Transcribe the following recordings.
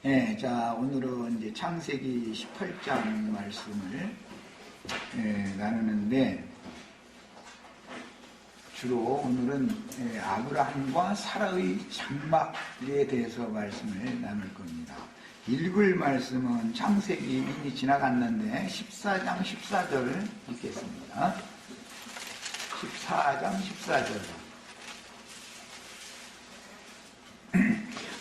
예, 자, 오늘은 이제 창세기 18장 말씀을 나누는데, 주로 오늘은 아브라함과 사라의 장막에 대해서 말씀을 나눌 겁니다. 읽을 말씀은 창세기 이미 지나갔는데 14장 14절 읽겠습니다. 14장 14절.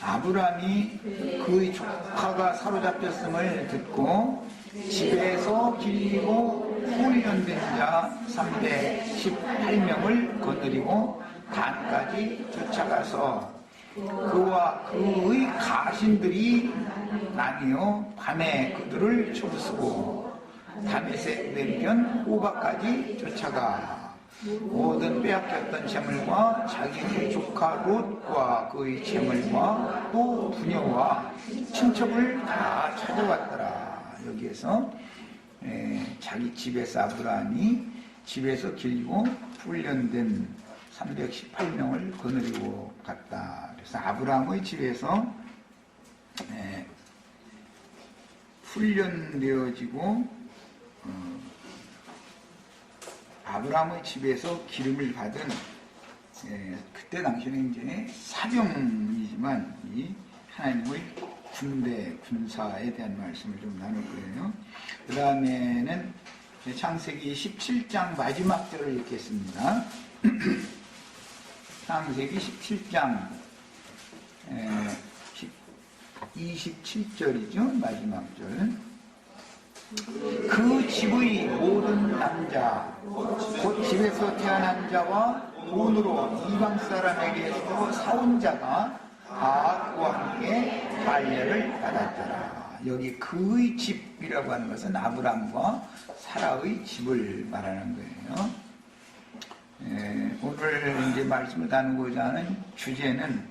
아브라함이 그의 조카가 사로잡혔음을 듣고 집에서 길고 훈련된 자 318명을 거느리고 단까지 쫓아가서 그와 그의 가신들이 나뉘어 밤에 그들을 쳐부수고 다메섹 내편 호바까지 쫓아가 모든 빼앗겼던 재물과 자기의 조카 롯과 그의 재물과 또 부녀와 친척을 다 찾아왔더라. 여기에서 자기 집에서 아브라함이 집에서 길고 훈련된 318명을 거느리고 갔다. 그래서 아브라함의 집에서 훈련되어지고 아브라함의 집에서 기름을 받은 그때 당시에는 이제 사병이지만 이 하나님의 군사에 대한 말씀을 좀 나눌 거예요. 그 다음에는 창세기 17장 마지막 절을 읽겠습니다. 창세기 17장 27절이죠. 마지막 절. 그 집의 모든 남자 곧 집에서 태어난 자와 돈으로 이방 사람에게서 사온 자가 다 그와 함께 할례를 받았더라. 여기 그의 집이라고 하는 것은 아브람과 사라의 집을 말하는 거예요. 오늘 이제 말씀을 나누고자 하는 주제는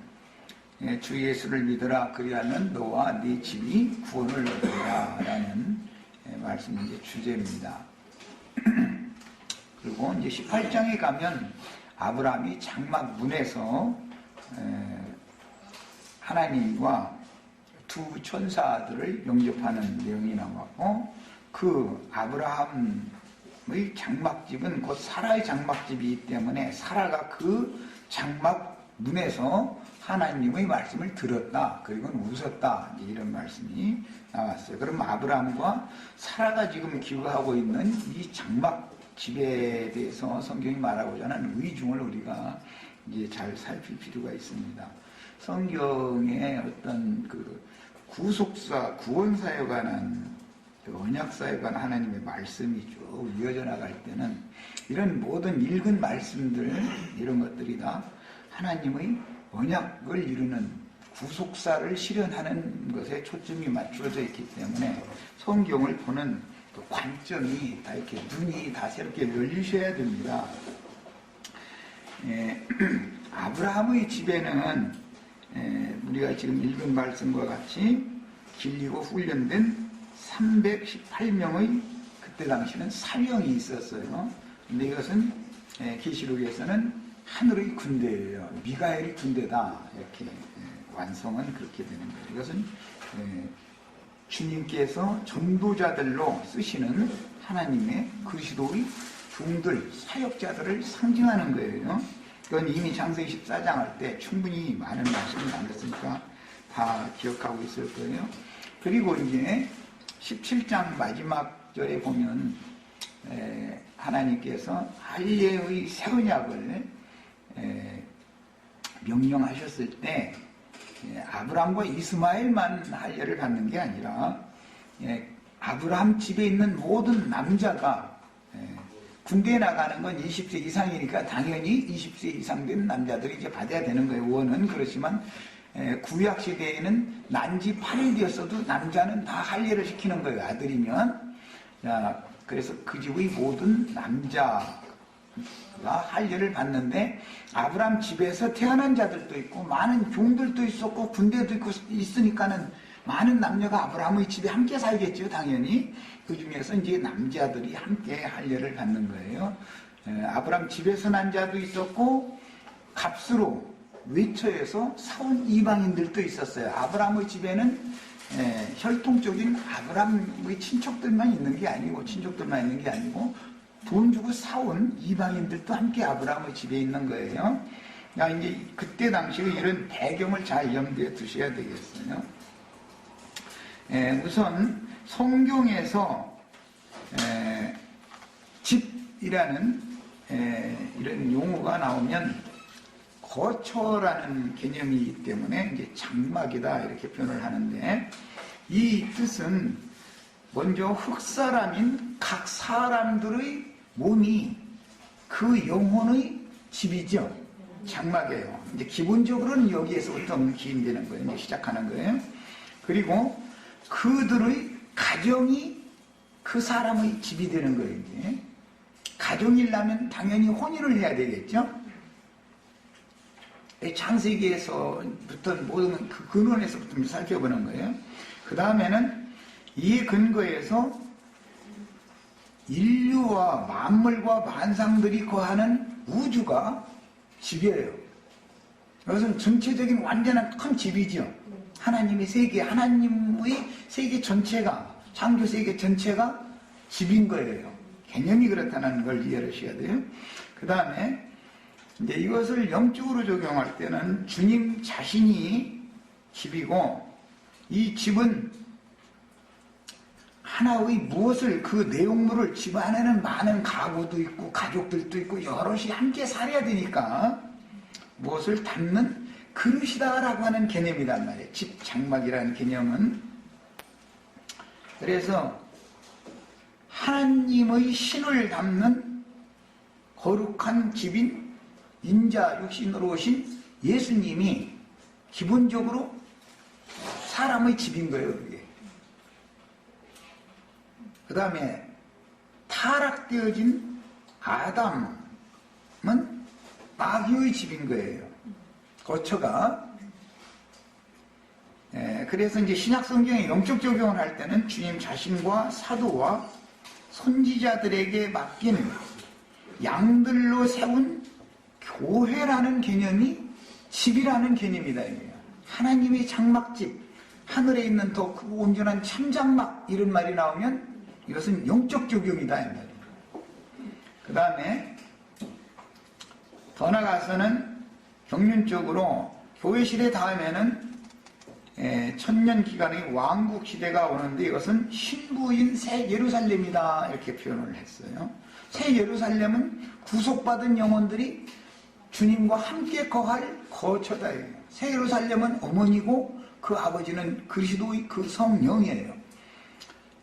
주 예수를 믿어라 그리하면 너와 네 집이 구원을 얻으리라 라는 말씀이 이제 주제입니다. 그리고 이제 18장에 가면 아브라함이 장막 문에서 하나님과 두 천사들을 영접하는 내용이 나왔고, 그 아브라함의 장막집은 곧 사라의 장막집이기 때문에 사라가 그 장막 문에서 하나님의 말씀을 들었다. 그리고 웃었다. 이런 말씀이 나왔어요. 그럼 아브라함과 사라가 지금 기록하고 있는 이 장막집에 대해서 성경이 말하고자 하는 의중을 우리가 이제 잘 살필 필요가 있습니다. 성경의 어떤 그 구속사, 구원사에 관한 언약사에 관한 하나님의 말씀이 쭉 이어져 나갈 때는 이런 모든 읽은 말씀들, 이런 것들이 다 하나님의 언약을 이루는 구속사를 실현하는 것에 초점이 맞추어져 있기 때문에 성경을 보는 그 관점이 다 이렇게 눈이 다 새롭게 열리셔야 됩니다. 아브라함의 집에는 우리가 지금 읽은 말씀과 같이 길리고 훈련된 318명의 그때 당시는 사병이 있었어요. 근데 이것은 계시록에서는 하늘의 군대예요. 미가엘의 군대다. 이렇게 완성은 그렇게 되는 거예요. 이것은 주님께서 전도자들로 쓰시는 하나님의 그리스도의 종들, 사역자들을 상징하는 거예요. 그건 이미 창세기 14장 할 때 충분히 많은 말씀을 나눴으니까 다 기억하고 있을 거예요. 그리고 이제 17장 마지막 절에 보면 하나님께서 할례의 새 언약을 명령하셨을 때 아브람과 이스마엘만 할례를 받는 게 아니라 아브람 집에 있는 모든 남자가 군대에 나가는 건 20세 이상이니까 당연히 20세 이상 된 남자들이 이제 받아야 되는 거예요. 원은 그렇지만 구약 시대에는 난지 8일이었어도 남자는 다 할례를 시키는 거예요. 아들이면. 자, 그래서 그 집의 모든 남자가 할례를 받는데 아브람 집에서 태어난 자들도 있고 많은 종들도 있었고 군대도 있고 있으니까는 많은 남녀가 아브라함의 집에 함께 살겠죠. 당연히 그 중에서 이제 남자들이 함께 할례를 받는 거예요. 아브라함 집에서 난 자도 있었고 값으로 외처에서 사온 이방인들도 있었어요. 아브라함의 집에는 혈통적인 아브라함의 친척들만 있는 게 아니고 돈 주고 사온 이방인들도 함께 아브라함의 집에 있는 거예요. 이제 그때 당시의 이런 배경을 잘 염두에 두셔야 되겠어요. 우선 성경에서 집이라는 이런 용어가 나오면 거처라는 개념이기 때문에 이제 장막이다 이렇게 표현을 하는데, 이 뜻은 먼저 흙사람인 각 사람들의 몸이 그 영혼의 집이죠. 장막이에요. 이제 기본적으로는 여기에서부터 기인되는 거예요. 이제 시작하는 거예요. 그리고 그들의 가정이 그 사람의 집이 되는 거예요. 이제 가정이라면 당연히 혼인을 해야 되겠죠. 창세기에서부터 모든 그 근원에서부터 살펴보는 거예요. 그 다음에는 이 근거에서 인류와 만물과 만상들이 거하는 우주가 집이에요. 이것은 전체적인 완전한 큰 집이죠. 하나님의 세계, 하나님의 세계 전체가, 창조 세계 전체가 집인 거예요. 개념이 그렇다는 걸 이해를 하셔야 돼요. 그 다음에 이제 이것을 영적으로 적용할 때는 주님 자신이 집이고, 이 집은 하나의 무엇을, 그 내용물을, 집 안에는 많은 가구도 있고 가족들도 있고 여럿이 함께 살아야 되니까 무엇을 담는 그릇이다라고 하는 개념이란 말이에요. 집, 장막이라는 개념은. 그래서 하나님의 신을 담는 거룩한 집인 인자 육신으로 오신 예수님이 기본적으로 사람의 집인 거예요. 그게. 그 다음에 타락되어진 아담은 마귀의 집인 거예요. 거처가. 그래서 이제 신약 성경에 영적 적용을 할 때는 주님 자신과 사도와 선지자들에게 맡긴 양들로 세운 교회라는 개념이 집이라는 개념이다. 이거예요. 하나님의 장막집, 하늘에 있는 더 크고 온전한 참장막, 이런 말이 나오면 이것은 영적 적용이다 이 말이에요. 그 다음에 더 나아가서는 경륜적으로 교회 시대 다음에는 천년 기간의 왕국 시대가 오는데, 이것은 신부인 새 예루살렘이다 이렇게 표현을 했어요. 새 예루살렘은 구속받은 영혼들이 주님과 함께 거할 거처다. 새 예루살렘은 어머니고 그 아버지는 그리스도의 그 성령이에요.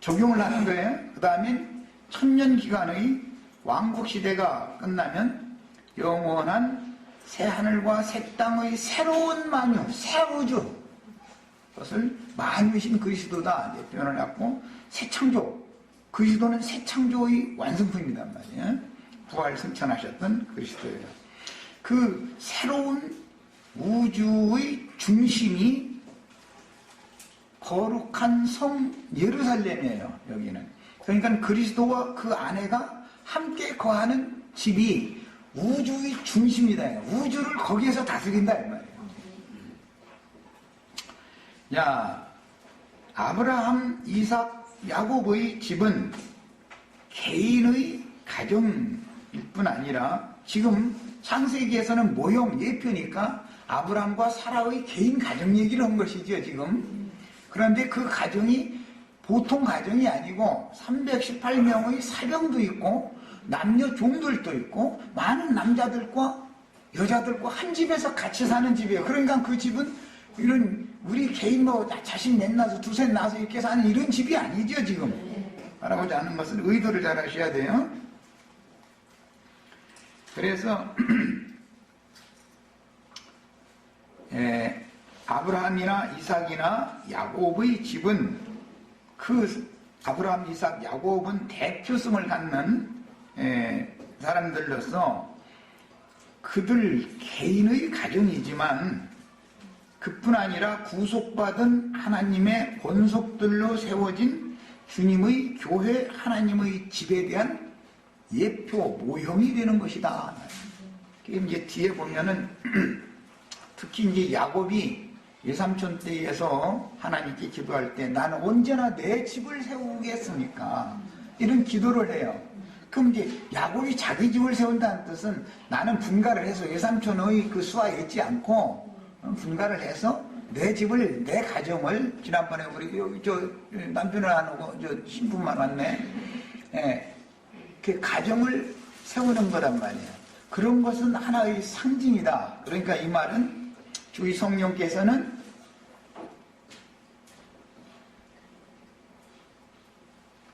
적용을 하는 거예요. 그 다음에 천년 기간의 왕국 시대가 끝나면 영원한 새 하늘과 새 땅의 새로운 만유, 새 우주, 그것을 만유신 그리스도다 이제 표현을 하고, 새 창조, 그리스도는 새 창조의 완성품이란 말이에요. 부활 승천하셨던 그리스도예요. 그 새로운 우주의 중심이 거룩한 성 예루살렘이에요. 여기는. 그러니까 그리스도와 그 아내가 함께 거하는 집이 우주의 중심이다. 우주를 거기에서 다스린다 이 말이에요. 야, 아브라함, 이삭, 야곱의 집은 개인의 가정일 뿐 아니라 지금 창세기에서는 모형 예표니까 아브라함과 사라의 개인 가정 얘기를 한 것이죠 지금. 그런데 그 가정이 보통 가정이 아니고 318명의 사병도 있고 남녀 종들도 있고 많은 남자들과 여자들과 한 집에서 같이 사는 집이에요. 그러니까 그 집은 이런 우리 개인 자식 넷 낳아서 두셋 낳아서 이렇게 사는 이런 집이 아니죠 지금. 말하고자 하는 것은 의도를 잘 하셔야 돼요. 그래서 아브라함이나 이삭이나 야곱의 집은, 그 아브라함, 이삭, 야곱은 대표성을 갖는 사람들로서 그들 개인의 가정이지만 그뿐 아니라 구속받은 하나님의 권속들로 세워진 주님의 교회, 하나님의 집에 대한 예표, 모형이 되는 것이다. 이제 뒤에 보면은 특히 이제 야곱이 외삼촌 때에서 하나님께 기도할 때 나는 언제나 내 집을 세우겠습니까? 이런 기도를 해요. 그럼 이제 야곱이 자기 집을 세운다는 뜻은 나는 분가를 해서 외삼촌의 그 수하에 있지 않고 분가를 해서 내 집을, 내 가정을, 지난번에 우리 여기 저 남편을 안 오고 저 신부만 왔네. 예, 그 가정을 세우는 거란 말이에요. 그런 것은 하나의 상징이다. 그러니까 이 말은 주의 성령께서는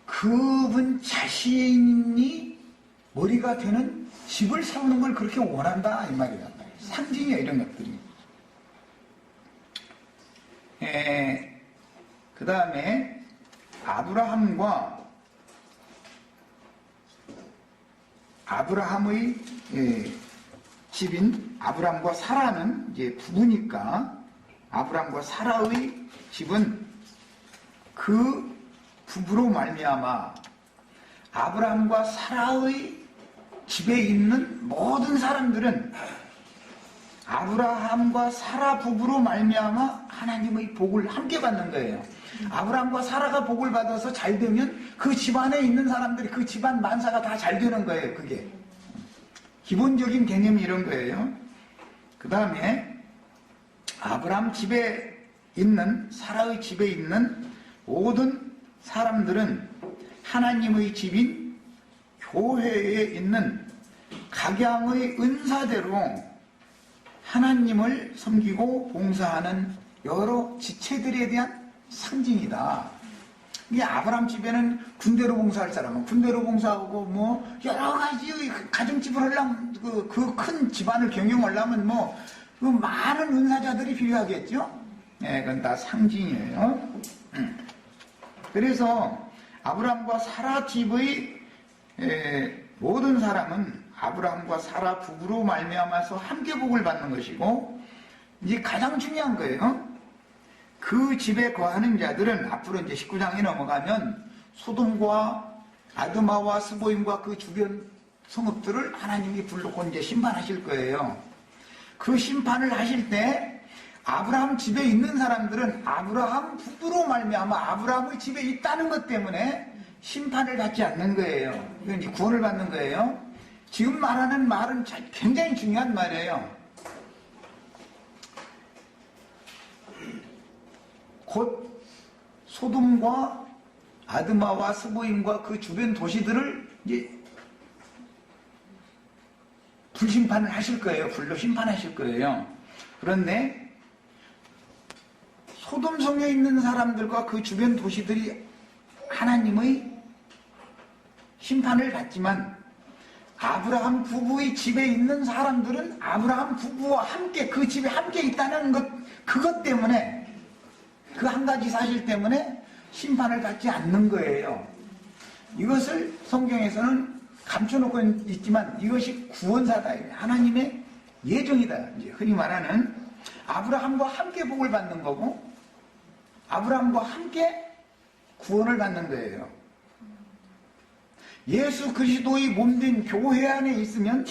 그분 자신이 머리가 되는 집을 세우는 걸 그렇게 원한다 이 말이란 말이에요. 상징이에요, 이런 것들이. 그 다음에 아브라함의 집인 아브라함과 사라는 이제 부부니까 아브라함과 사라의 집은 그 부부로 말미암아 아브라함과 사라의 집에 있는 모든 사람들은 아브라함과 사라 부부로 말미암아 하나님의 복을 함께 받는 거예요. 아브라함과 사라가 복을 받아서 잘 되면 그 집안에 있는 사람들이 그 집안 만사가 다 잘 되는 거예요. 그게 기본적인 개념이 이런 거예요. 그 다음에 아브라함 집에 있는 사라의 집에 있는 모든 사람들은 하나님의 집인 교회에 있는 각양의 은사대로 하나님을 섬기고 봉사하는 여러 지체들에 대한 상징이다. 이 아브라함 집에는 군대로 봉사할 사람은 군대로 봉사하고 뭐 여러 가지 가정집을 하려면 그 큰 집안을 경영하려면 뭐 그 많은 은사자들이 필요하겠죠. 예, 그건 다 상징이에요. 그래서 아브라함과 사라 집의 모든 사람은 아브라함과 사라 부부로 말미암아서 함께 복을 받는 것이고, 이제 가장 중요한 거예요. 그 집에 거하는 자들은 앞으로 이제 19장에 넘어가면 소돔과 아드마와 스보임과 그 주변 성읍들을 하나님이 불러고 이제 심판하실 거예요. 그 심판을 하실 때 아브라함 집에 있는 사람들은 아브라함 부부로 말미암아 아브라함의 집에 있다는 것 때문에 심판을 받지 않는 거예요. 이건 이제 구원을 받는 거예요. 지금 말하는 말은 굉장히 중요한 말이에요. 곧 소돔과 아드마와 스보임과 그 주변 도시들을 이제 불심판을 하실 거예요. 불로 심판하실 거예요. 그런데 소돔 성에 있는 사람들과 그 주변 도시들이 하나님의 심판을 받지만 아브라함 부부의 집에 있는 사람들은 아브라함 부부와 함께 그 집에 함께 있다는 것, 그것 때문에 그 한 가지 사실 때문에 심판을 받지 않는 거예요. 이것을 성경에서는 감춰놓고 있지만 이것이 구원사다. 하나님의 예정이다. 이제 흔히 말하는 아브라함과 함께 복을 받는 거고 아브라함과 함께 구원을 받는 거예요. 예수 그리스도의 몸된 교회 안에 있으면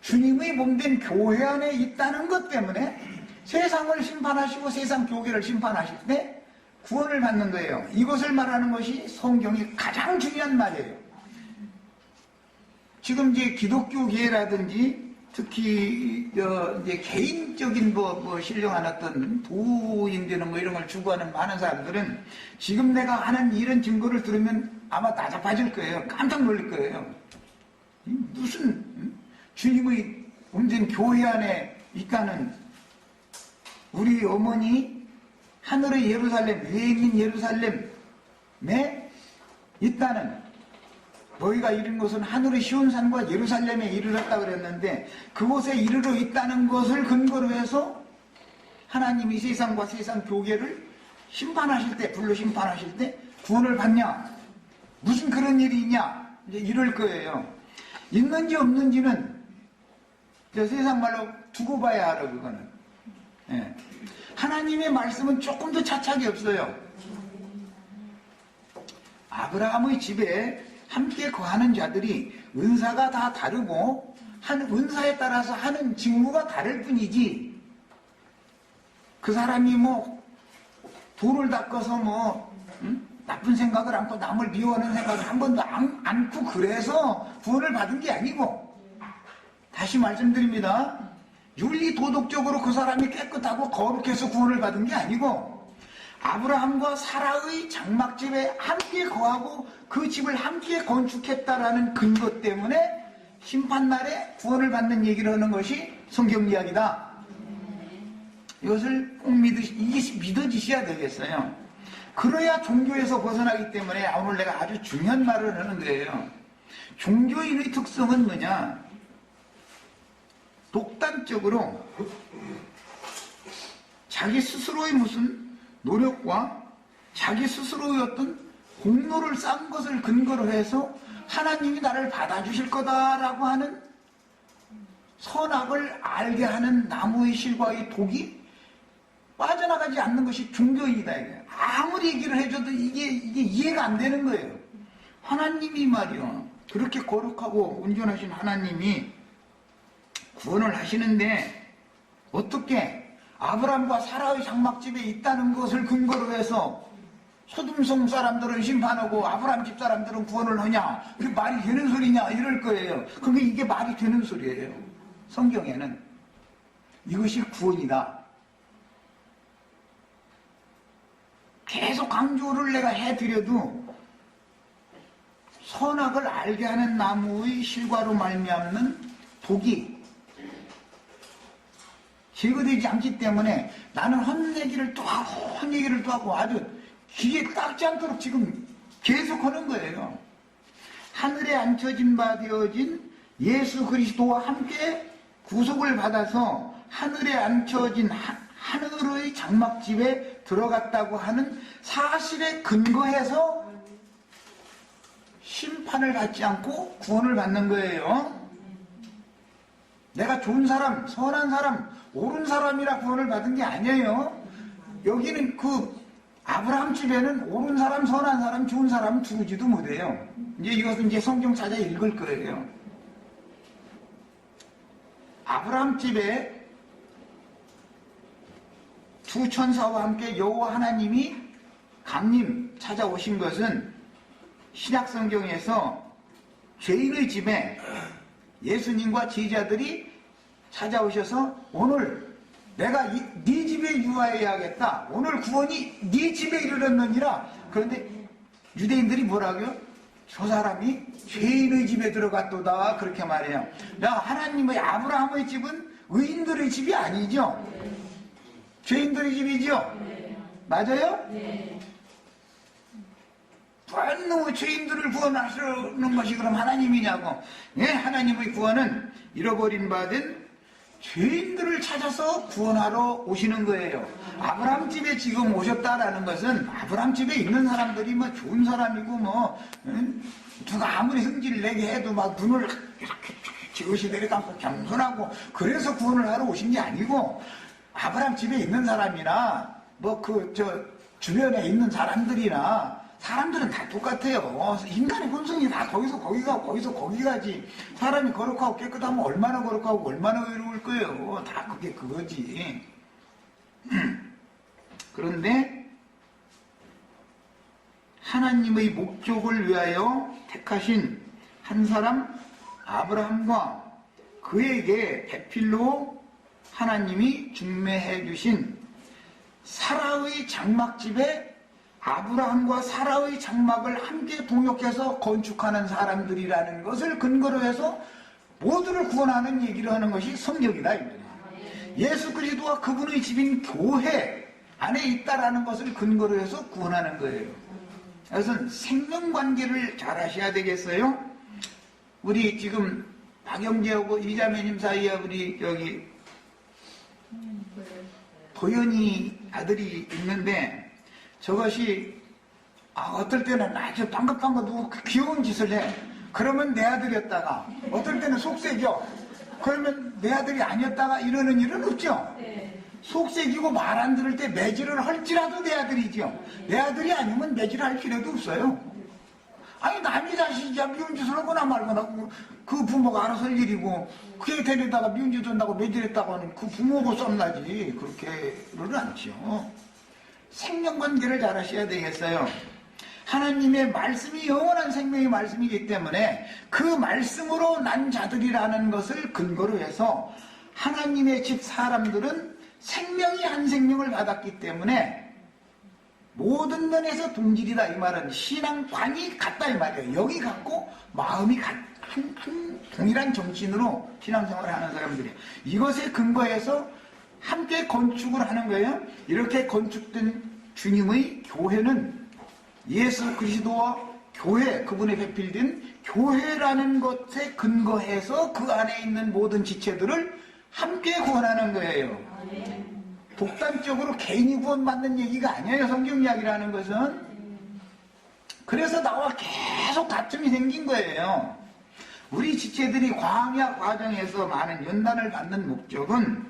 주님의 몸된 교회 안에 있다는 것 때문에 세상을 심판하시고 세상 교회를 심판하실 때 구원을 받는 거예요. 이것을 말하는 것이 성경이 가장 중요한 말이에요. 지금 이제 기독교계라든지 특히 이제 개인적인 신령한 어떤 도인 되는 이런 걸 추구하는 많은 사람들은 지금 내가 하는 이런 증거를 들으면 아마 나잡아질 거예요. 깜짝 놀랄 거예요. 무슨 주님의 온전 교회 안에 있다는 우리 어머니 하늘의 예루살렘, 위에 있는 예루살렘에 있다는, 너희가 이른 것은 하늘의 시온산과 예루살렘에 이르렀다 그랬는데 그곳에 이르러 있다는 것을 근거로 해서 하나님이 세상과 세상 교계를 심판하실 때, 불로 심판하실 때 구원을 받냐? 무슨 그런 일이 있냐? 이제 이럴 거예요. 있는지 없는지는 세상 말로 두고 봐야 알아, 그거는. 예. 하나님의 말씀은 조금 더 차착이 없어요. 아브라함의 집에 함께 거하는 자들이 은사가 다 다르고 한 은사에 따라서 하는 직무가 다를 뿐이지 그 사람이 뭐 돌을 닦아서 뭐 나쁜 생각을 않고 남을 미워하는 생각을 한 번도 않고 그래서 구원을 받은 게 아니고, 다시 말씀드립니다. 윤리 도덕적으로 그 사람이 깨끗하고 거룩해서 구원을 받은 게 아니고, 아브라함과 사라의 장막집에 함께 거하고 그 집을 함께 건축했다라는 근거 때문에 심판날에 구원을 받는 얘기를 하는 것이 성경 이야기다. 이것을 꼭 이게 믿어지셔야 되겠어요. 그래야 종교에서 벗어나기 때문에 오늘 내가 아주 중요한 말을 하는 거예요. 종교인의 특성은 뭐냐? 독단적으로 자기 스스로의 무슨 노력과 자기 스스로의 어떤 공로를 쌓은 것을 근거로 해서 하나님이 나를 받아주실 거다라고 하는 선악을 알게 하는 나무의 실과 이 독이 빠져나가지 않는 것이 종교인이다. 아무리 얘기를 해줘도 이게 이해가 안 되는 거예요. 하나님이 말이요, 그렇게 거룩하고 온전하신 하나님이 구원을 하시는데 어떻게 아브라함과 사라의 장막집에 있다는 것을 근거로 해서 소돔성 사람들은 심판하고 아브라함 집 사람들은 구원을 하냐? 그게 말이 되는 소리냐? 이럴 거예요. 그게 이게 말이 되는 소리예요. 성경에는 이것이 구원이다. 계속 강조를 내가 해드려도 선악을 알게 하는 나무의 실과로 말미암는 독이 제거되지 않기 때문에 나는 헛얘기를 또 하고 헛얘기를 또 하고 아주 귀에 닦지 않도록 지금 계속 하는 거예요. 하늘에 앉혀진 바 되어진 예수 그리스도와 함께 구속을 받아서 하늘에 앉혀진 하늘의 장막집에 들어갔다고 하는 사실에 근거해서 심판을 받지 않고 구원을 받는 거예요. 내가 좋은 사람, 선한 사람, 옳은 사람이라 구원을 받은 게 아니에요. 여기는 그 아브라함 집에는 옳은 사람, 선한 사람, 좋은 사람 두지도 못해요. 이제 이것은 이제 성경 찾아 읽을 거예요. 아브라함 집에 두 천사와 함께 여호와 하나님이 강림 찾아오신 것은 신약 성경에서 죄인의 집에 예수님과 제자들이 찾아오셔서 오늘 내가 네 집에 유하여야겠다. 오늘 구원이 네 집에 이르렀느니라. 그런데 유대인들이 뭐라고요? 저 사람이 죄인의 집에 들어갔도다. 그렇게 말해요. 하나님의 아브라함의 집은 의인들의 집이 아니죠. 죄인들의 집이죠. 맞아요? 너무 죄인들을 구원하시는 것이 그럼 하나님이냐고. 예, 하나님의 구원은 잃어버린 바 된 죄인들을 찾아서 구원하러 오시는 거예요. 아브라함 집에 지금 오셨다라는 것은 아브라함 집에 있는 사람들이 뭐 좋은 사람이고 뭐 누가 아무리 흥지를 내게 해도 막 눈을 이렇게 지그시 내려감고 겸손하고 그래서 구원을 하러 오신 게 아니고, 아브라함 집에 있는 사람이나 뭐 주변에 있는 사람들이나 사람들은 다 똑같아요. 인간의 본성이 다 거기서 거기 가지. 사람이 거룩하고 깨끗하면 얼마나 거룩하고 얼마나 의로울 거예요. 다 그게 그거지. 그런데 하나님의 목적을 위하여 택하신 한 사람 아브라함과 그에게 배필로 하나님이 중매해 주신 사라의 장막집에 아브라함과 사라의 장막을 함께 동역해서 건축하는 사람들이라는 것을 근거로 해서 모두를 구원하는 얘기를 하는 것이 성경이다. 예수 그리스도와 그분의 집인 교회 안에 있다라는 것을 근거로 해서 구원하는 거예요. 그래서 생명관계를 잘 하셔야 되겠어요. 우리 지금 박영재하고 이자매님 사이에 우리 여기 도연이 아들이 있는데, 저것이 어떨 때는 아주 반갑반가 누구 귀여운 짓을 해. 그러면 내 아들이었다가 어떨 때는 속색여. 그러면 내 아들이 아니었다가 이러는 일은 없죠. 속색이고 말 안 들을 때 매질을 할지라도 내 아들이죠. 내 아들이 아니면 매질할 필요도 없어요. 아니 남의 자식이야 미운 짓을 하거나 말거나 그 부모가 알아서 할 일이고 그게 데려다가 미운 짓 한다고 매질했다고 하는 그 부모고 썸나지 그렇게는 않죠. 생명관계를 잘 하셔야 되겠어요. 하나님의 말씀이 영원한 생명의 말씀이기 때문에 그 말씀으로 난 자들이라는 것을 근거로 해서 하나님의 집 사람들은 생명이 한 생명을 받았기 때문에 모든 면에서 동질이다 이 말은 신앙관이 같다 이 말이에요. 여기 같고 마음이 한 동일한 정신으로 신앙생활을 하는 사람들이에요. 이것에 근거해서 함께 건축을 하는 거예요. 이렇게 건축된 주님의 교회는 예수 그리스도와 교회, 그분의 배필된 교회라는 것에 근거해서 그 안에 있는 모든 지체들을 함께 구원하는 거예요. 독단적으로 개인이 구원받는 얘기가 아니에요. 성경 이야기라는 것은. 그래서 나와 계속 다툼이 생긴 거예요. 우리 지체들이 광야 과정에서 많은 연단을 받는 목적은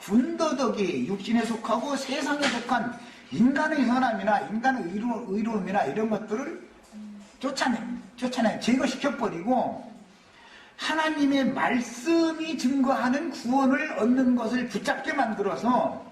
군더더기 육신에 속하고 세상에 속한 인간의 선함이나 인간의 의로움이나 이런 것들을 쫓아내 제거시켜버리고 하나님의 말씀이 증거하는 구원을 얻는 것을 붙잡게 만들어서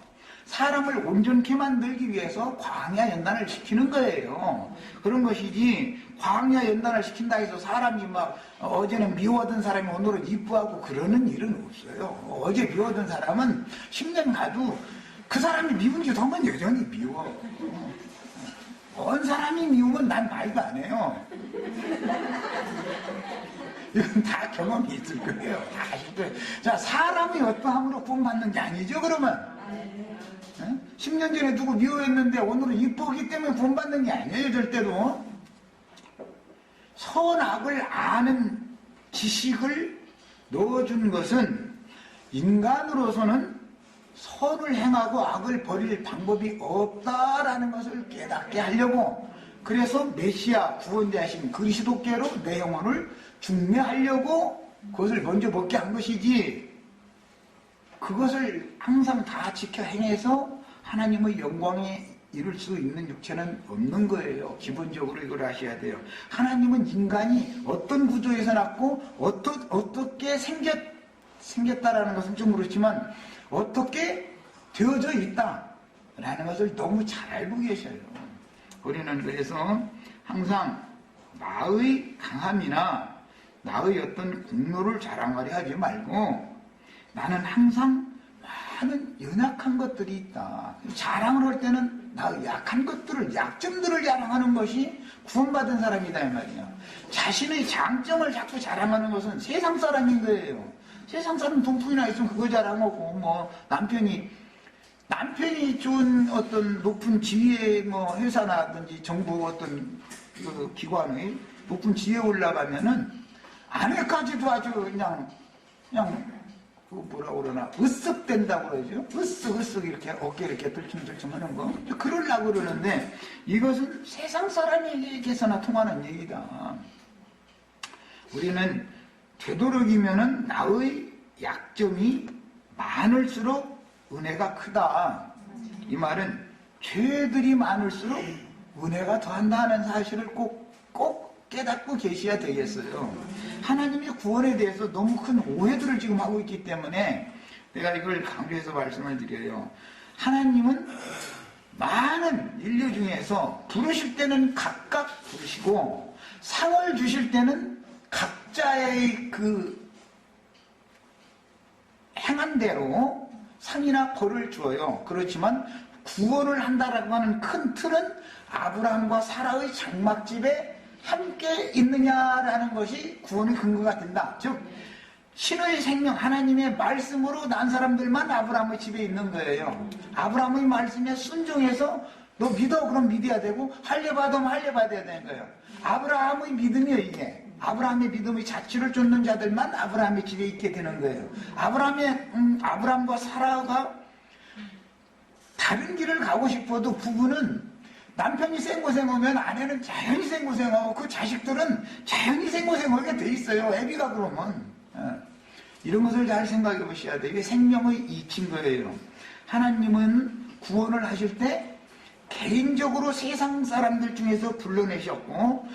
사람을 온전케 만들기 위해서 광야 연단을 시키는 거예요. 그런 것이지 광야 연단을 시킨다 해서 사람이 막 어제는 미워하던 사람이 오늘은 이뻐하고 그러는 일은 없어요. 어제 미워하던 사람은 10년 가도 그 사람이 미운 짓 하면 여전히 미워. 언 사람이 미우면 난 말도 안 해요. 이건 다 경험이 있을 거예요. 다 아실 거예요. 자, 사람이 어떠함으로 구원받는 게 아니죠, 그러면? 10년 전에 누구 미워했는데 오늘은 이쁘기 때문에 구원받는 게 아니에요, 절대로. 선악을 아는 지식을 넣어준 것은 인간으로서는 선을 행하고 악을 버릴 방법이 없다라는 것을 깨닫게 하려고, 그래서 메시아 구원자신 그리스도께로 내 영혼을 중매하려고 그것을 먼저 먹게 한 것이지, 그것을 항상 다 지켜 행해서 하나님의 영광에 이룰 수 있는 육체는 없는 거예요. 기본적으로 이걸 아셔야 돼요. 하나님은 인간이 어떤 구조에서 났고 어떻게 생겼다라는 것은 좀 그렇지만 어떻게 되어져 있다라는 것을 너무 잘 알고 계셔요. 우리는 그래서 항상 나의 강함이나 나의 어떤 공로를 자랑하려 하지 말고 나는 항상 많은 연약한 것들이 있다. 자랑을 할 때는 나의 약한 것들을, 약점들을 자랑하는 것이 구원받은 사람이다 이 말이야. 자신의 장점을 자꾸 자랑하는 것은 세상 사람인 거예요. 세상 사람 돈풍이나 있으면 그거 자랑하고, 뭐 남편이 준 어떤 높은 지위에 뭐 회사나든지 정부 어떤 그 기관의 높은 지위에 올라가면은 아내까지도 아주 그냥 그 뭐라 그러나 으쓱된다고 그러죠. 으쓱 이렇게 어깨 이렇게 들춤들춤 하는 거, 그러려고 그러는데 이것은 세상 사람에게서나 통하는 얘기다. 우리는 되도록이면은 나의 약점이 많을수록 은혜가 크다. 이 말은 죄들이 많을수록 은혜가 더한다는 사실을 꼭 깨닫고 계셔야 되겠어요. 하나님의 구원에 대해서 너무 큰 오해들을 지금 하고 있기 때문에 내가 이걸 강조해서 말씀을 드려요. 하나님은 많은 인류 중에서 부르실 때는 각각 부르시고 상을 주실 때는 각자의 그 행한 대로 상이나 벌을 주어요. 그렇지만 구원을 한다라고 하는 큰 틀은 아브라함과 사라의 장막집에 함께 있느냐라는 것이 구원의 근거가 된다. 즉 신의 생명, 하나님의 말씀으로 난 사람들만 아브라함의 집에 있는 거예요. 아브라함의 말씀에 순종해서 너 믿어, 그럼 믿어야 되고 할례받아 할례받아야 되는 거예요. 아브라함의 믿음이에요. 이게 아브라함의 믿음의 자취를 쫓는 자들만 아브라함의 집에 있게 되는 거예요. 아브라함과 사라가 다른 길을 가고 싶어도 부부는 남편이 생고생하면 아내는 자연히 생고생하고 그 자식들은 자연히 생고생하게 돼 있어요. 애비가 그러면. 이런 것을 잘 생각해 보셔야 돼요. 이게 생명의 이치인 거예요. 하나님은 구원을 하실 때 개인적으로 세상 사람들 중에서 불러내셨고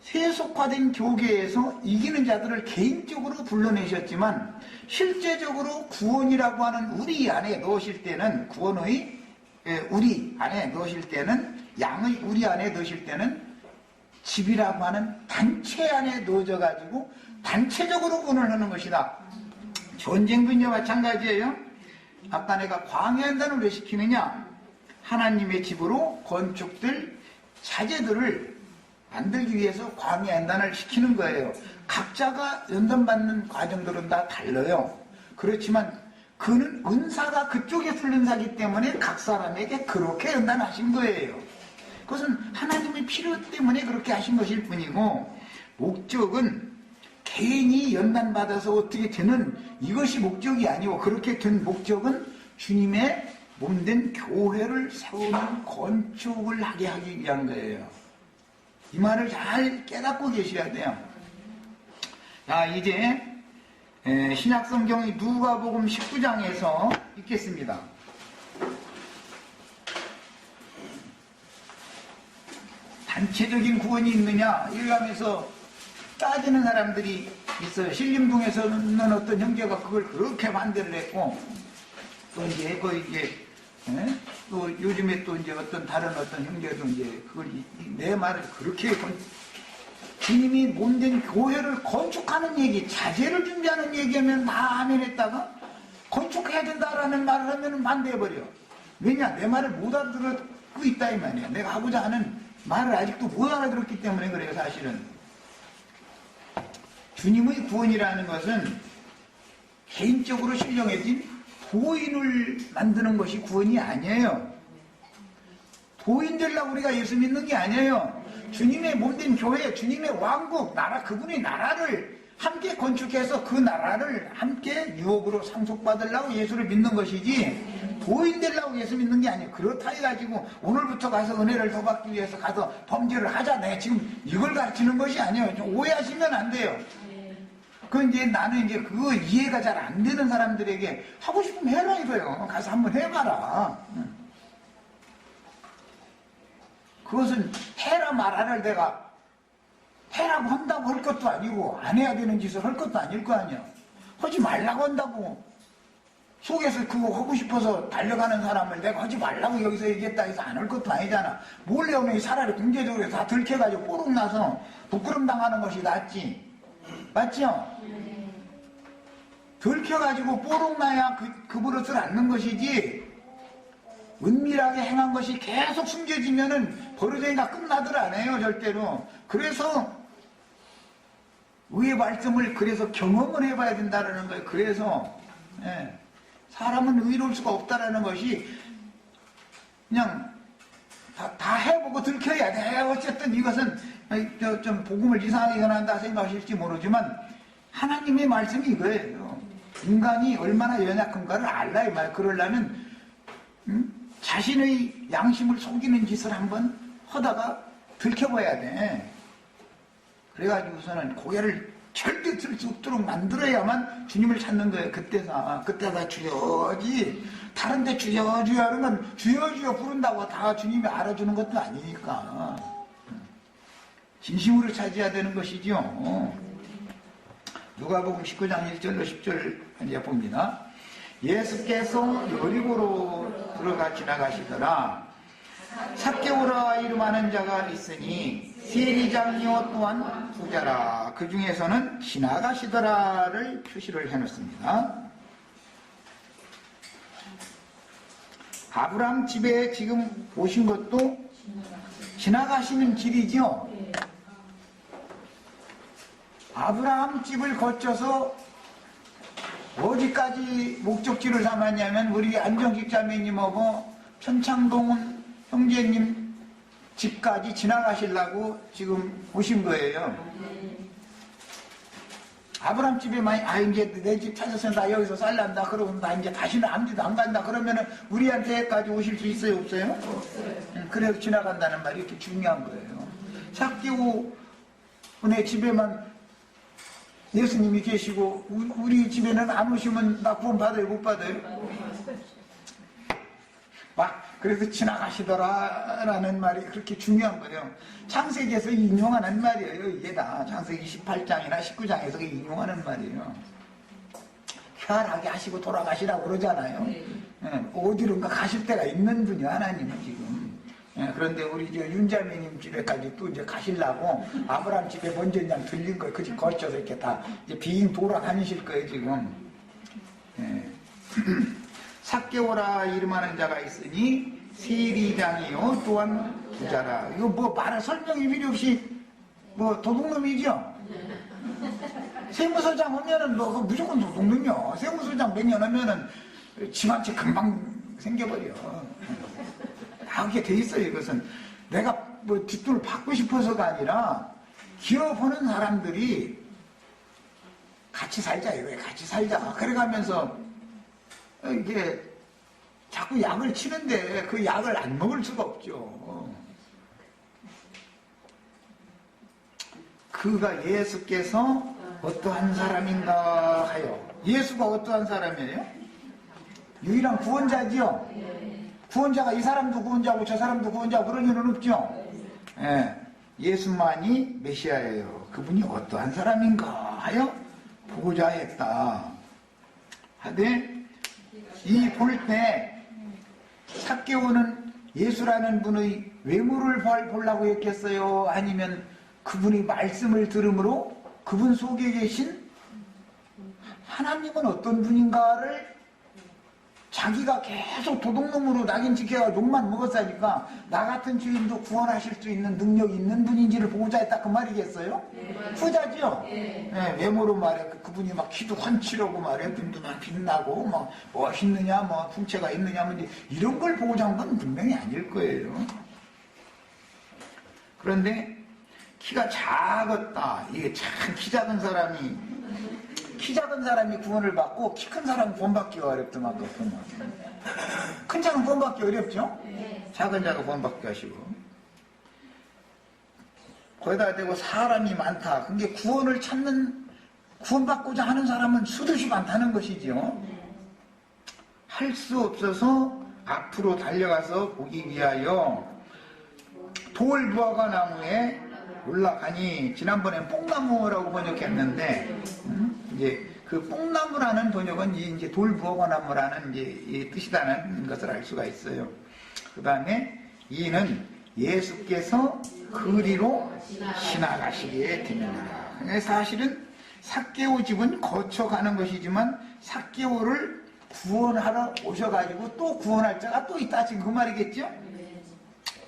세속화된 교계에서 이기는 자들을 개인적으로 불러내셨지만 실제적으로 구원이라고 하는 우리 안에 넣으실 때는 구원의 우리 안에 넣으실 때는 양의 우리 안에 넣으실 때는 집이라고 하는 단체 안에 넣어져 가지고 단체적으로 구원을 하는 것이다. 전쟁도 이제 마찬가지예요. 아까 내가 광야한다는 왜 시키느냐? 하나님의 집으로 건축될 자재들을 만들기 위해서 광야한단을 시키는 거예요. 각자가 연단받는 과정들은 다 달라요. 그렇지만 그는 은사가 그쪽에 쓸 은사기 때문에 각 사람에게 그렇게 연단하신 거예요. 그것은 하나님의 필요 때문에 그렇게 하신 것일 뿐이고 목적은 개인이 연단받아서 어떻게 되는 이것이 목적이 아니고 그렇게 된 목적은 주님의 몸된 교회를 세우는 건축을 하게 하기 위한 거예요. 이 말을 잘 깨닫고 계셔야 돼요. 자, 이제 신약성경의 누가복음 19장에서 읽겠습니다. 단체적인 구원이 있느냐 이러면서 따지는 사람들이 있어요. 신림동에서는 어떤 형제가 그걸 그렇게 반대를 했고 또 이제 또 요즘에 또 이제 어떤 다른 어떤 형제도 이제 그걸 내 말을 그렇게 주님이 몸된 교회를 건축하는 얘기, 자재를 준비하는 얘기하면 다 아멘 했다가 건축해야 된다라는 말을 하면 반대해버려. 왜냐? 내 말을 못 알아듣고 있다 이 말이야. 내가 하고자 하는 말을 아직도 못 알아들었기 때문에 그래요. 사실은 주님의 구원이라는 것은 개인적으로 신령해진 도인을 만드는 것이 구원이 아니에요. 도인 되려고 우리가 예수 믿는 게 아니에요. 주님의 몸된 교회, 주님의 왕국, 나라, 그분의 나라를 함께 건축해서 그 나라를 함께 유업으로 상속받으려고 예수를 믿는 것이지 도인 되려고 예수 믿는 게 아니에요. 그렇다 해가지고 오늘부터 가서 은혜를 더 받기 위해서 가서 범죄를 하자. 내가 지금 이걸 가르치는 것이 아니에요. 좀 오해하시면 안 돼요. 이제 나는 이제 그거 이해가 잘 안 되는 사람들에게 하고 싶으면 해라 이거요. 가서 한번 해봐라. 그것은 해라 말하를 내가 해라고 한다고 할 것도 아니고 안 해야 되는 짓을 할 것도 아닐 거 아니야. 하지 말라고 한다고 속에서 그거 하고 싶어서 달려가는 사람을 내가 하지 말라고 여기서 얘기했다 해서 안 할 것도 아니잖아. 몰래 오면 차라리 공개적으로 다 들켜가지고 뽀록 나서 부끄럼 당하는 것이 낫지. 맞죠? 들켜가지고 뽀록 나야 그 버릇을 않는 것이지 은밀하게 행한 것이 계속 숨겨지면은 버릇이가 끝나들 않아요. 절대로. 그래서 의의 말씀을 그래서 경험을 해봐야 된다는 거예요. 그래서 사람은 의로울 수가 없다라는 것이 그냥 다 해보고 들켜야 돼. 어쨌든 이것은 좀 복음을 이상하게 전한다 생각하실지 모르지만 하나님의 말씀이 이거예요. 인간이 얼마나 연약한가를 알라 이 말. 그러려면 자신의 양심을 속이는 짓을 한번 하다가 들켜봐야 돼. 그래가지고서는 고개를 절대 들 수 없도록 만들어야만 주님을 찾는 거예요. 그때다 주여지. 다른 데 주여 주여 하는 건 주여 주여 부른다고 다 주님이 알아주는 것도 아니니까 진심으로 찾아야 되는 것이죠. 누가복음 19장 1절로 10절 이제 봅니다. 예수께서 여리고로 들어가 지나가시더라. 삭개오라 이름하는 자가 있으니 세리장녀 또한 부자라. 그 중에서는 지나가시더라를 표시를 해놓습니다. 아브라함 집에 지금 오신 것도 지나가시는 길이죠. 아브라함 집을 거쳐서 어디까지 목적지를 삼았냐면 우리 안정식 자매님하고 천창동 형제님 집까지 지나가시려고 지금 오신 거예요. 아브라함 집에만 이제 내 집 찾아서 나 여기서 살란다 그러면 나 이제 다시는 아무데도 안 간다 그러면은 우리한테까지 오실 수 있어요 없어요? 없어요. 그래서 지나간다는 말이 이렇게 중요한 거예요. 삭개오의 집에만 예수님이 계시고 우리 집에는 안 오시면 나 구원 받아요 못 받아요? 막 그래서 지나가시더라라는 말이 그렇게 중요한 거예요. 창세기에서 인용하는 말이에요. 이게 다 창세기 18장이나 19장에서 인용하는 말이에요. 쾌활하게 하시고 돌아가시라고 그러잖아요. 어디론가 가실 때가 있는 분이 하나님은 지금. 그런데 우리 윤자매님 집에까지 또 이제 가시려고 아브라함 집에 먼저 그냥 들린 거예요. 그 집 거쳐서 이렇게 다 이제 비행 돌아다니실 거예요 지금. 삭개오라 이름하는 자가 있으니 세리장이요 또한 부자라. 이거 뭐 말할 설명이 필요 없이 뭐 도둑놈이죠. 세무서장 하면은 뭐 무조건 도둑놈이요. 세무서장 몇 년 하면은 집 한 채 금방 생겨버려. 다 그렇게 돼 있어요. 이것은 내가 뭐 뒷돈을 받고 싶어서가 아니라 기업하는 사람들이 같이 살자 이거예요. 같이 살자. 그래가면서 이게 자꾸 약을 치는데 그 약을 안 먹을 수가 없죠. 그가 예수께서 어떠한 사람인가 하여. 예수가 어떠한 사람이에요? 유일한 구원자지요. 구원자가 이 사람도 구원자고 저 사람도 구원자고 그런 일은 없죠. 예수만이 메시아예요. 그분이 어떠한 사람인가 하여 보고자 했다. 하되 이 볼 때 삭개오는 예수라는 분의 외모를 보려고 했겠어요? 아니면 그분의 말씀을 들음으로 그분 속에 계신 하나님은 어떤 분인가를 자기가 계속 도둑놈으로 낙인 찍혀가 욕만 먹었으니까 나 같은 주인도 구원하실 수 있는 능력이 있는 분인지를 보고자 했다 그 말이겠어요? 후자죠? 외모로 말해 그분이 막 키도 훤칠하고 말해 눈도 막 빛나고 막 멋있느냐 뭐 풍채가 있느냐 뭐 이런 걸 보고자 한 건 분명히 아닐 거예요. 그런데 키가 작았다. 이게 참 키 작은 사람이 구원을 받고 키 큰 사람은 구원받기가 어렵더만 큰 자는 구원받기 어렵죠? 작은 자가 구원받게 하시고 거기다 대고 사람이 많다. 그게 구원받고자 하는 사람은 수두시 많다는 것이지요. 할 수 없어서 앞으로 달려가서 보기 위하여 돌 무화과 나무에 올라가니 지난번엔 뽕나무라고 번역했는데 이제 그 뽕나무라는 번역은 이제 돌무화과나무라는 이제 뜻이라는 것을 알 수가 있어요. 그 다음에 이는 예수께서 그리로 지나가시기에 됩니다. 사실은 삭개오 집은 거쳐가는 것이지만 삭개오를 구원하러 오셔가지고 또 구원할 자가 또 있다 지금 그 말이겠죠?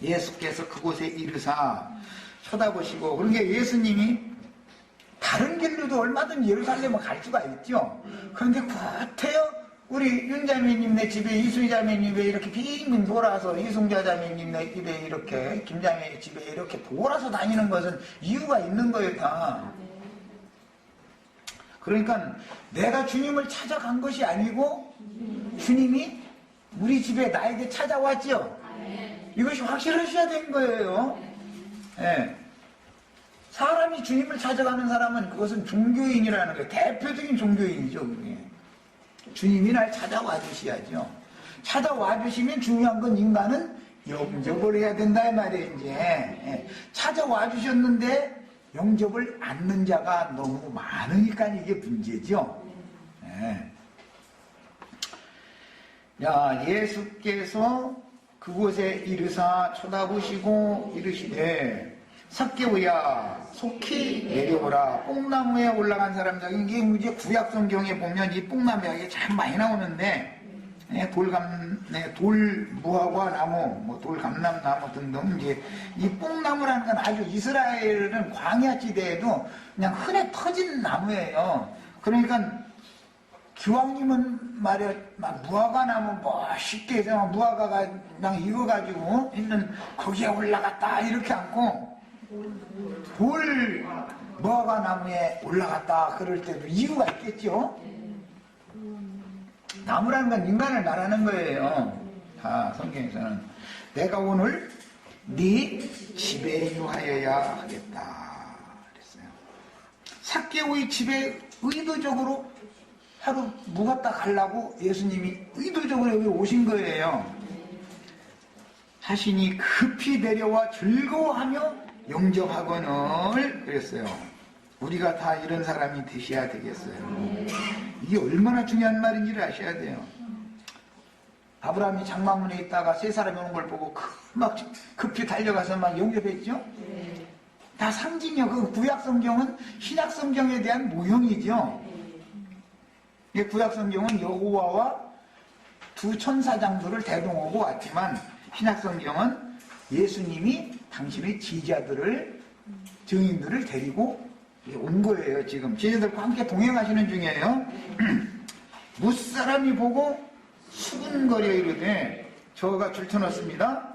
예수께서 그곳에 이르사 쳐다보시고 그러니까 예수님이 다른 길로도 얼마든지 예루살렘을 갈 수가 있죠. 그런데 구태여 우리 윤자매님네 집에 이순자매님에 이렇게 빙빙 돌아서 이순자자매님네 집에 이렇게 김자매 집에 이렇게 돌아서 다니는 것은 이유가 있는 거예요 다. 그러니까 내가 주님을 찾아간 것이 아니고 주님이 우리 집에 나에게 찾아왔죠. 이것이 확실하셔야 되는 거예요. 사람이 주님을 찾아가는 사람은 그것은 종교인이라는 거예요. 대표적인 종교인이죠. 그게. 주님이 날 찾아와 주셔야죠. 찾아와 주시면 중요한 건 인간은 영접을 해야 된다 이 말이에요. 이제 찾아와 주셨는데 영접을 않는 자가 너무 많으니까 이게 문제죠. 예수께서 그곳에 이르사 쳐다보시고 이르시되 삭개오야 속히 내려오라. 뽕나무에 올라간 사람 중에 이게 이제 구약 성경에 보면 이 뽕나무 이야기 참 많이 나오는데 돌무화과 나무, 뭐 돌감람나무 등등 이제 이 뽕나무라는 건 아주 이스라엘은 광야 지대에도 그냥 흔해 터진 나무예요. 그러니까 기왕님은 말이야 막 무화과 나무 멋있게 해서 무화과가 그냥 익어가지고 있는 거기에 올라갔다 이렇게 않고 돌 무화과 나무에 올라갔다 그럴 때도 이유가 있겠죠. 나무라는 건 인간을 말하는 거예요. 다 성경에서는 내가 오늘 네 집에 유하여야 하겠다 그랬어요. 삭개오의 집에 의도적으로 하루 묵었다 가려고 예수님이 의도적으로 여기 오신 거예요. 하시니 급히 내려와 즐거워하며 영접하거늘 그랬어요. 우리가 다 이런 사람이 되셔야 되겠어요. 이게 얼마나 중요한 말인지를 아셔야 돼요. 아브라함이 장막문에 있다가 세 사람이 오는 걸 보고 막 급히 달려가서 막 영접했죠. 다 상징이요. 그 구약 성경은 신약 성경에 대한 모형이죠. 구약 성경은 여호와와 두 천사장들을 대동하고 왔지만 신약 성경은 예수님이 당신의 제자들을 증인들을 데리고 온 거예요. 지금 제자들과 함께 동행하시는 중이에요. 무사람이 보고 수군거려 이르되 저가 줄쳐놨습니다.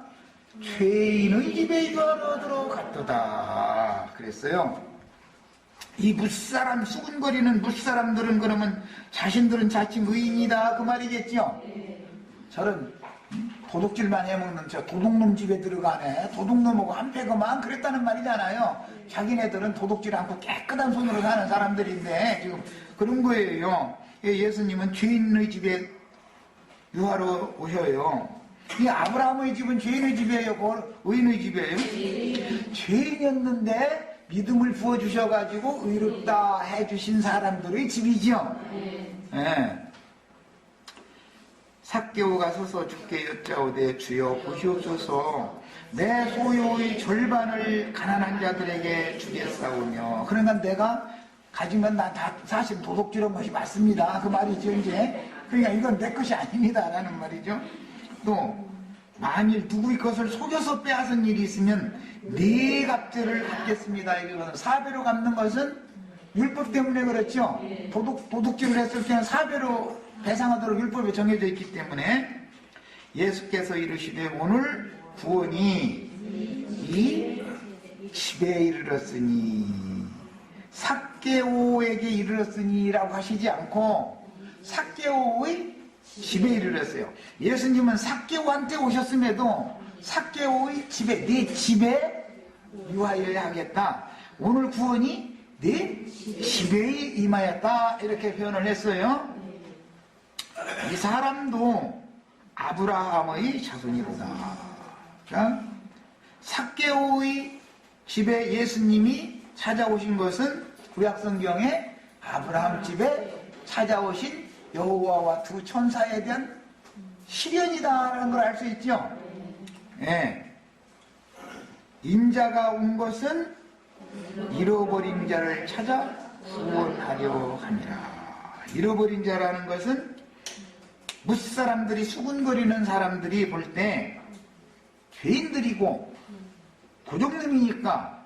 죄인의 집에 이거로 들어갔도다 그랬어요. 이 무사람 수군거리는 무사람들은 그러면 자신들은 자칭 의인이다 그 말이겠죠. 저런 도둑질만 해먹는 저 도둑놈 집에 들어가네 도둑놈하고 한패거만 그랬다는 말이잖아요. 자기네들은 도둑질 않고 깨끗한 손으로 사는 사람들인데 지금 그런 거예요. 예수님은 죄인의 집에 유하러 오셔요. 이 아브라함의 집은 죄인의 집이에요? 의인의 집이에요? 죄인이었는데 믿음을 부어주셔가지고 의롭다 해주신 사람들의 집이죠. 네. 삭개오가 서서 주께 여짜오되 주여 보시옵소서 내 소유의 절반을 가난한 자들에게 주겠사오며 그러니까 내가 가진 건 다 사실 도둑질한 것이 맞습니다. 그 말이죠. 이제 그러니까 이건 내 것이 아닙니다 라는 말이죠. 또 만일 누구의 것을 속여서 빼앗은 일이 있으면 네 갑절을 갚겠습니다. 이거는 사배로 갚는 것은 율법 때문에 그렇죠. 도둑질을 했을 때는 사배로 배상하도록 율법에 정해져 있기 때문에 예수께서 이르시되 오늘 구원이 이 집에 이르렀으니 삭개오에게 이르렀으니라고 하시지 않고 삭개오의 집에 이르렀어요. 예수님은 삭개오한테 오셨음에도 삭개오의 집에 네 집에 유하여야 하겠다. 오늘 구원이 네 집에 임하였다 이렇게 표현을 했어요. 이 사람도 아브라함의 자손이로다. 자, 삭개오의 집에 예수님이 찾아오신 것은 구약성경에 아브라함 집에 찾아오신 여호와와 두 천사에 대한 실현이다라는 걸 알 수 있죠. 예. 인자가 온 것은 잃어버린 자를 찾아 구원하려 함이라. 잃어버린 자라는 것은 무사람들이 수군거리는 사람들이 볼 때 죄인들이고 도둑놈이니까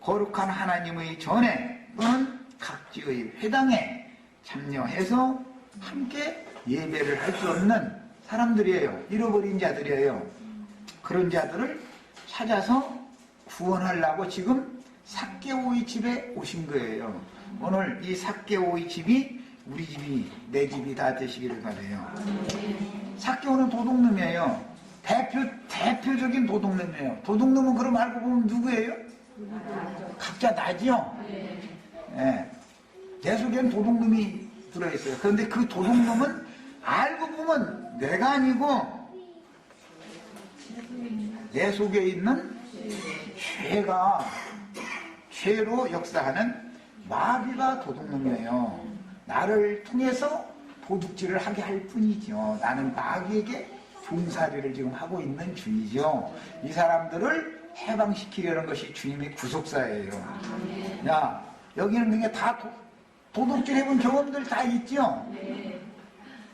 거룩한 하나님의 전에 또는 각지의 회당에 참여해서 함께 예배를 할 수 없는 사람들이에요. 잃어버린 자들이에요. 그런 자들을 찾아서 구원하려고 지금 삭개오의 집에 오신 거예요. 오늘 이 삭개오의 집이 우리 집이 내 집이 다 되시기를 바라요. 삭개오는 도둑놈이에요. 대표적인 도둑놈이에요. 도둑놈은 그럼 알고 보면 누구예요? 각자 나죠. 네. 내 속에는 도둑놈이 들어있어요. 그런데 그 도둑놈은 알고 보면 내가 아니고 내 속에 있는 죄로 역사하는 마귀가 도둑놈이에요. 나를 통해서 도둑질을 하게 할 뿐이죠. 나는 마귀에게 종살이를 지금 하고 있는 중이죠. 이 사람들을 해방시키려는 것이 주님의 구속사예요. 야, 여기는 그냥 다 도둑질 해본 경험들 다 있죠?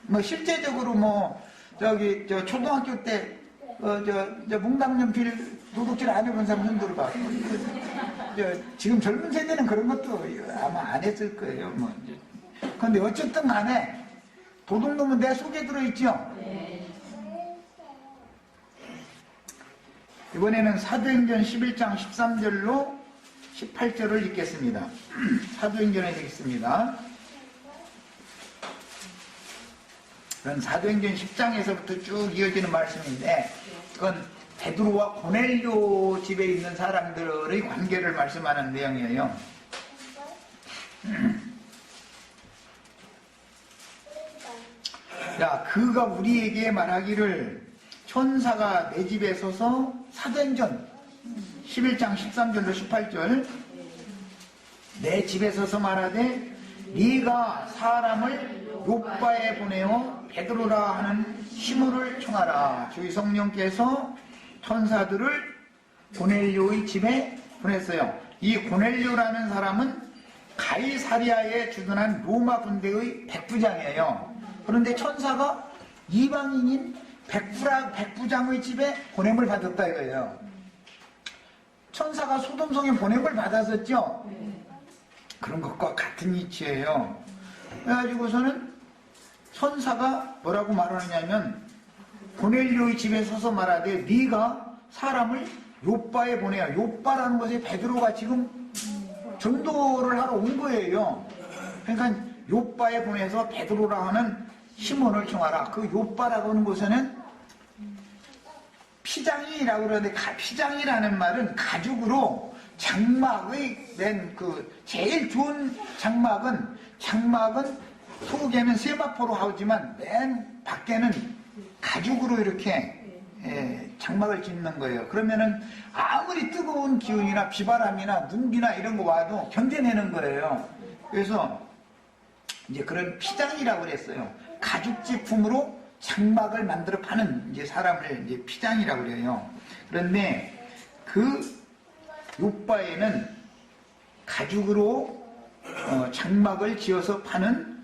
뭐, 실제적으로 저 초등학교 때, 몽당연필 도둑질 안 해본 사람 손 들어봐. 지금 젊은 세대는 그런 것도 아마 안 했을 거예요. 근데 어쨌든 간에, 도둑놈은 내 속에 들어있죠? 이번에는 사도행전 11장 13절로 18절을 읽겠습니다. 사도행전에 읽겠습니다. 그건 사도행전 10장에서부터 쭉 이어지는 말씀인데 그건 베드로와 고넬료 집에 있는 사람들의 관계를 말씀하는 내용이에요. 야, 그가 우리에게 말하기를 천사가 내 집에 서서 사도행전 11장 13절로 18절 내 집에 서서 말하되 네가 사람을 요빠에 보내어 베드로라 하는 시몬을 청하라. 주의 성령께서 천사들을 고넬료의 집에 보냈어요. 이 고넬료라는 사람은 가이사리아에 주둔한 로마 군대의 백부장이에요. 그런데 천사가 이방인인 백부장의 집에 보냄을 받았다 이거예요. 천사가 소돔성에 보냄을 받았었죠. 그런 것과 같은 이치예요. 그래가지고서는 천사가 뭐라고 말하느냐면 고넬료의 집에 서서 말하되 네가 사람을 요빠에 보내야. 요빠라는 것이 베드로가 지금 전도를 하러 온 거예요. 그러니까 요빠에 보내서 베드로라 하는 시몬을 청하라. 그 요빠라고 하는 곳에는 피장이라고 그러는데 피장이라는 말은 가죽으로 장막의 맨 그 제일 좋은 장막은 속에는 세마포로 하지만 맨 밖에는 가죽으로 이렇게 장막을 짓는 거예요. 그러면은 아무리 뜨거운 기운이나 비바람이나 눈비나 이런 거 와도 견뎌내는 거예요. 그래서 이제 그런 피장이라고 그랬어요. 가죽 제품으로 장막을 만들어 파는 이제 사람을 이제 피장이라고 그래요. 그런데 그 요빠에는 가죽으로 장막을 지어서 파는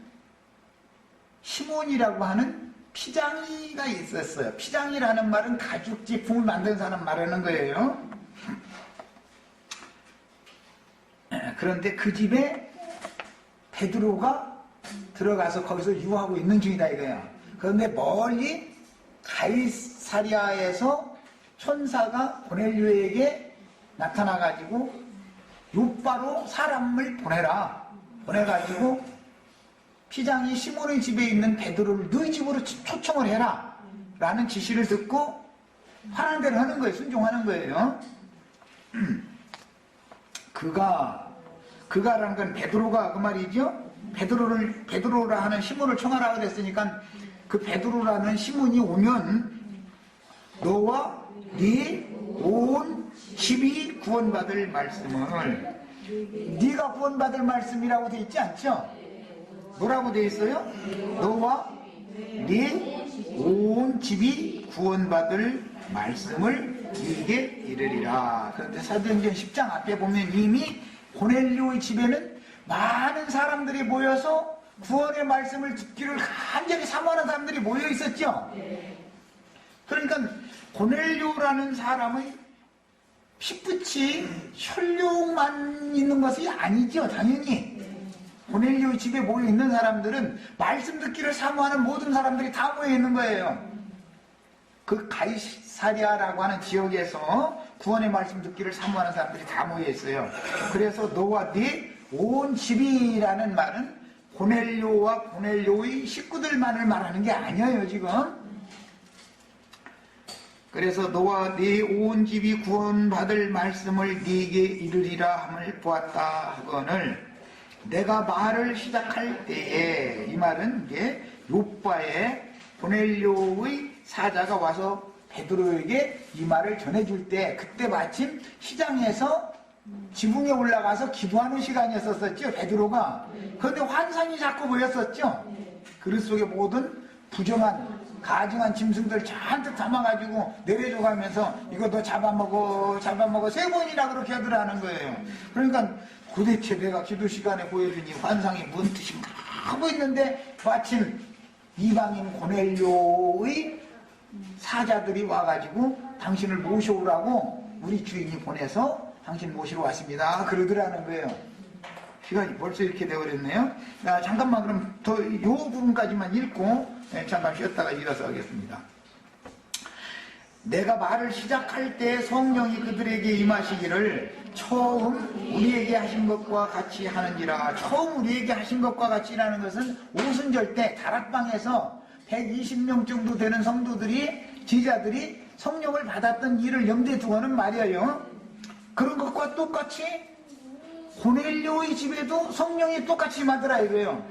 시몬이라고 하는 피장이가 있었어요. 피장이라는 말은 가죽 제품을 만드는 사람 말하는 거예요. 그런데 그 집에 베드로가 들어가서 거기서 유하고 있는 중이다 이거야. 그런데 멀리 가이사리아에서 천사가 고넬료에게 나타나가지고 요빠로 사람을 보내라. 보내가지고 피장이 시몬의 집에 있는 베드로를 너희 집으로 초청을 해라 라는 지시를 듣고 하라는 대로 하는 거예요. 순종하는 거예요. 그가라는 건 베드로가 그 말이죠. 베드로라 하는 시몬을 청하라 그랬으니까 그 베드로라는 시몬이 오면 너와 네 온 집이 구원받을 말씀을, 네가 구원받을 말씀이라고 돼 있지 않죠? 뭐라고 돼 있어요? 너와 네 온 집이 구원받을 말씀을 네게 이르리라. 그런데 사도행전 10장 앞에 보면 이미 고넬료의 집에는 많은 사람들이 모여서 구원의 말씀을 듣기를 간절히 사모하는 사람들이 모여 있었죠. 그러니까 고넬료라는 사람의 피끝이 혈육만 있는 것이 아니죠. 당연히 고넬료의 집에 모여 있는 사람들은 말씀 듣기를 사모하는 모든 사람들이 다 모여 있는 거예요. 그 가이사리아라고 하는 지역에서 구원의 말씀 듣기를 사모하는 사람들이 다 모여 있어요. 그래서 너와 네 온 집이라는 말은 고넬료와 고넬료의 식구들만을 말하는 게 아니에요 지금. 그래서 너와 네 온 집이 구원받을 말씀을 네게 이르리라 함을 보았다 하거늘 내가 말을 시작할 때에, 이 말은 이제 요빠에 고넬료의 사자가 와서 베드로에게 이 말을 전해줄 때, 그때 마침 시장에서 지붕에 올라가서 기도하는 시간이었었죠, 베드로가. 그런데 환상이 자꾸 보였었죠. 그릇 속에 모든 부정한 가증한 짐승들 잔뜩 담아가지고 내려줘가면서 이거 너 잡아먹어 3번이나 그렇게 하더라는 거예요. 그러니까 도대체 내가 기도 시간에 보여준 이 환상이 뭔 뜻인가 하고 있는데 마침 이방인 고넬료의 사자들이 와가지고 당신을 모셔오라고 우리 주인이 보내서 당신 모시러 왔습니다 그러더라는 거예요. 시간이 벌써 이렇게 되어버렸네요. 잠깐만 그럼 더 요 부분까지만 읽고 잠깐 쉬었다가 일어서 하겠습니다. 내가 말을 시작할 때 성령이 그들에게 임하시기를 처음 우리에게 하신 것과 같이 하는지라. 처음 우리에게 하신 것과 같이라는 것은 오순절 때 다락방에서 120명 정도 되는 성도들이, 제자들이 성령을 받았던 일을 염두에 두고는 말이에요. 그런 것과 똑같이 고넬료의 집에도 성령이 똑같이 임하더라 이거예요.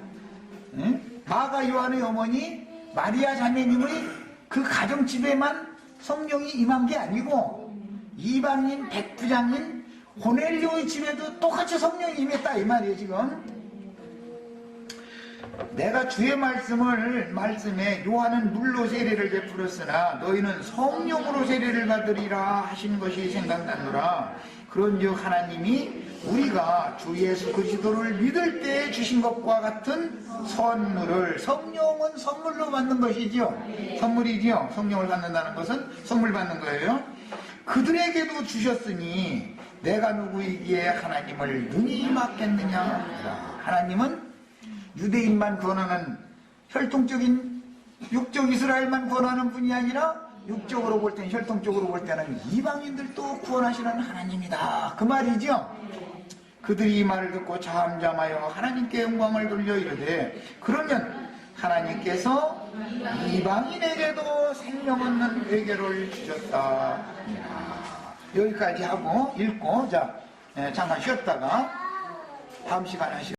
마가 요한의 어머니 마리아 자매님의 그 가정집에만 성령이 임한 게 아니고 이방인 백부장인 고넬료의 집에도 똑같이 성령이 임했다 이 말이에요. 지금 내가 주의 말씀에 요한은 물로 세례를 베풀었으나 너희는 성령으로 세례를 받으리라 하신 것이 생각나노라. 그런즉 하나님이 우리가 주 예수 그리스도를 믿을 때 주신 것과 같은 선물을, 성령은 선물로 받는 것이지요. 선물이지요. 성령을 받는다는 것은 선물 받는 거예요. 그들에게도 주셨으니 내가 누구이기에 하나님을 능히 맡겠느냐. 하나님은 유대인만 구원하는, 혈통적인 육적 이스라엘만 구원하는 분이 아니라 육적으로 볼 때는, 혈통적으로 볼 때는 이방인들도 구원하시는 하나님이다 그 말이죠. 그들이 이 말을 듣고 잠잠하여 하나님께 영광을 돌려 이르되 그러면 하나님께서 이방인에게도 생명 없는 회개를 주셨다. 여기까지 하고 읽고, 자 잠깐 쉬었다가 다음 시간에 하시죠.